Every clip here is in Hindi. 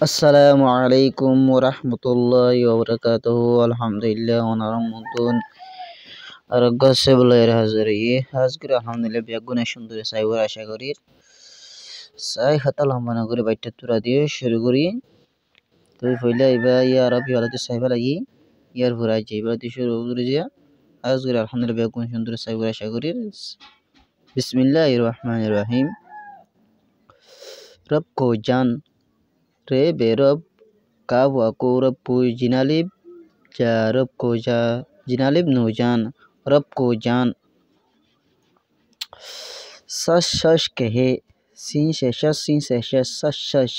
Assalamualaikum warahmatullahi wabarakatuh. Alhamdulillah wa rahmatun. Aragase bulair hazari. Hazgir alhamdulillah biaguna shundure saiwar asha kori. Sai hatal hamana kori baita tura diye shuru kori. Toi foila iba ya arabi halati saiba lagi. Yar furai jaiba di shuru kori jia. Hazgir alhamdulillah biaguna shundure saiwar asha kori. Bismillahirrahmanirrahim. Rab ko jan re berab kaaf aku rab ko jinalib ja rab ko ja jinalib no jan rab ko jan सश शश कहे sin से सश शश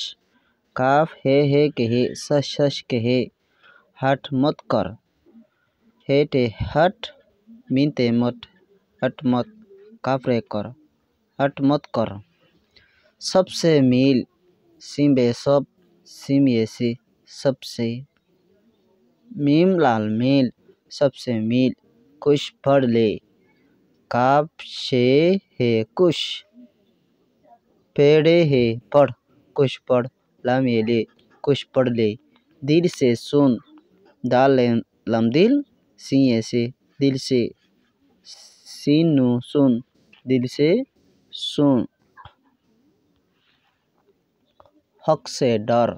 काफ है कहे सश शश कहे हट मत कर हे ते हट मीनते मत हट मत काफ रे कर हट मत कर सबसे मील सिम बे सब सिम ये से सबसे मीम लाल मील सबसे मील कुछ पढ़ ले काफ से है कुछ पेड़े है पढ़ कुछ पढ़ लाम ये ले कुछ पढ़ ले दिल से सुन दाल लम दिल सी ऐसे दिल से सीन नु सुन दिल से सुन हक से डर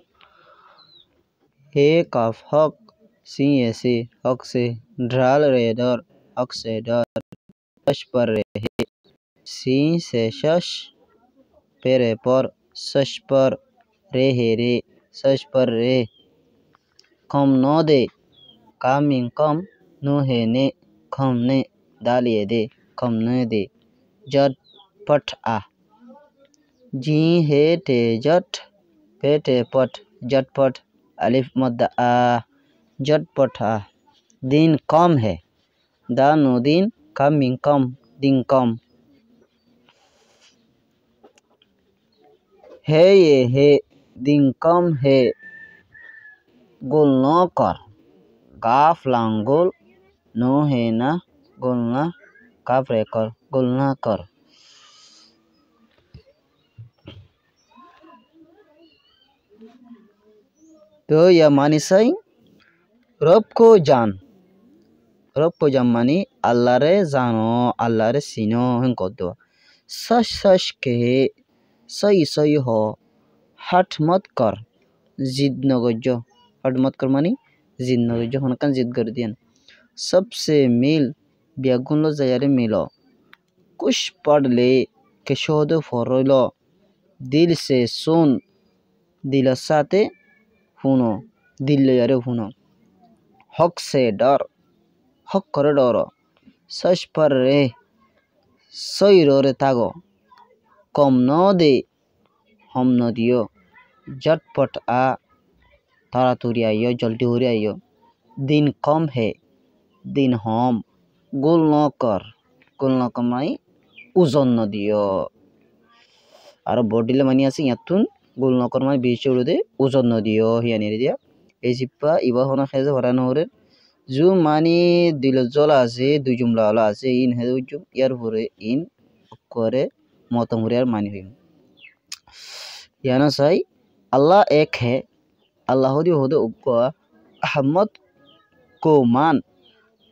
हे काफ हक सी ऐसे हक से ढाल रे डर हक से डर शश पर रहे सी से शश पेरे पर शश पर रे हे रे शश पर रे कम न दे कामिंग कम नो है ने कम ने डालिए दे कम न दे जट पट आ जी है ते जट पेटे पट जट पट अलिफ मद आ जट पट आ दिन कम है दानो दिन कमिंग कम दिन कम है ये है दिन कम है गोल न कर गाफ लांगोल नो है ना गोल ना काफ रे कर गोल ना कर तो यह मानी सही रब को जान मानी अल्लाह रे जानो अल्लाह रे सीनो हंको दो सच सच के सही हो हट मत कर जिद न गजो हट मत कर मानी जिद न गजो हनकन जिद कर दियन सबसे मिल बियागुन लो जायारे मिलो कुछ पढ़ ले के शोध फरोलो दिल से सुन दिल साथे हुनो दिल यारे हुनो हक से डर हक करे डरो सच पर रे सही रो रे तागो कम न दे हम न दियो झटपट आ तारातुरी आइयो जल्दी हो आइयो दिन कम है दिन हम गोल न कर माई उजन न दियो और बॉडी ले मानी आसे यातुन गोल न कर माई बीच उड़ दे उजन न दियो हियानी रे दिया एजिप्पा इबा होना खेजे भरा न होरे जो मानी दिल जला আছে দুই জুমলা হলো আছে ইন হে উজুম ইয়ার পরে ইন করে মতমুরে আর মানি হইম याना साई अल्लाह एक है अल्लाह दी होदे उको अहमद को मान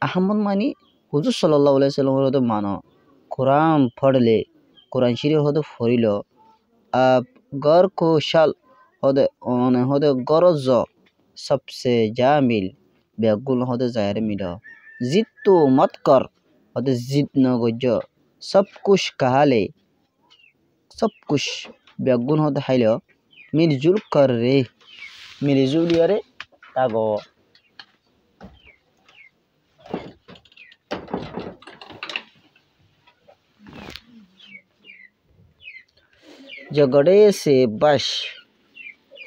अहमद मानी हुजूर सल्लल्लाहु अलैहि वसल्लम होदे मानो कुरान पढ़ ले कुरान शरीफ होदे फरिलो अब घर को शाल होदे गरज सबसे जामिल बेगुल होदे जायर मिलो जिद तो मत कर होदे जिद न गजो सब कुछ कहा ले सब कुछ बेगुन होदे हाइलो मिलजुल कर रे मिलजुल यारे तागो झगड़े से बश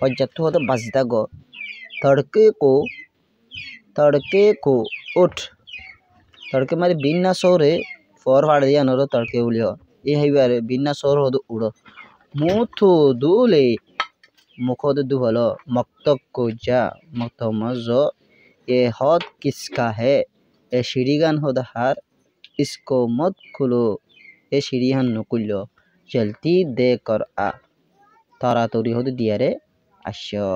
और जत्तु होदे बस दागो तड़के को उठ तड़के मारे बिना सोरे फोर फाड़ दिया नरो तड़के उलियो ये है बारे बिना सोर हो उड़ो मुथु दूले मुखो दे दुहलो मक्तब को जा मक्तब मजो ये हद किसका है ये सीढ़ीगान हो हार इसको मत खुलो ये सीढ़ीहान नुकुलो जल्दी दे कर आ तारा तोरी हो दिया रे आशो।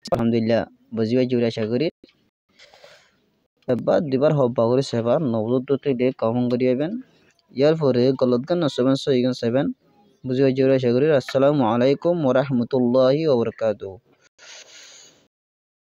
আলহামদুলিল্লাহ বুঝি পাইছি আশা করি এবার দুবার হব্বা করে সেবার নবদত্ত দিয়ে কমন করিয়েবেন ইয়ার পরে গলত গান নসবেন সহি গান সেভেন বুঝি পাইছি আশা করি আসসালামু আলাইকুম ওয়া রাহমাতুল্লাহি ওয়া বারাকাতুহু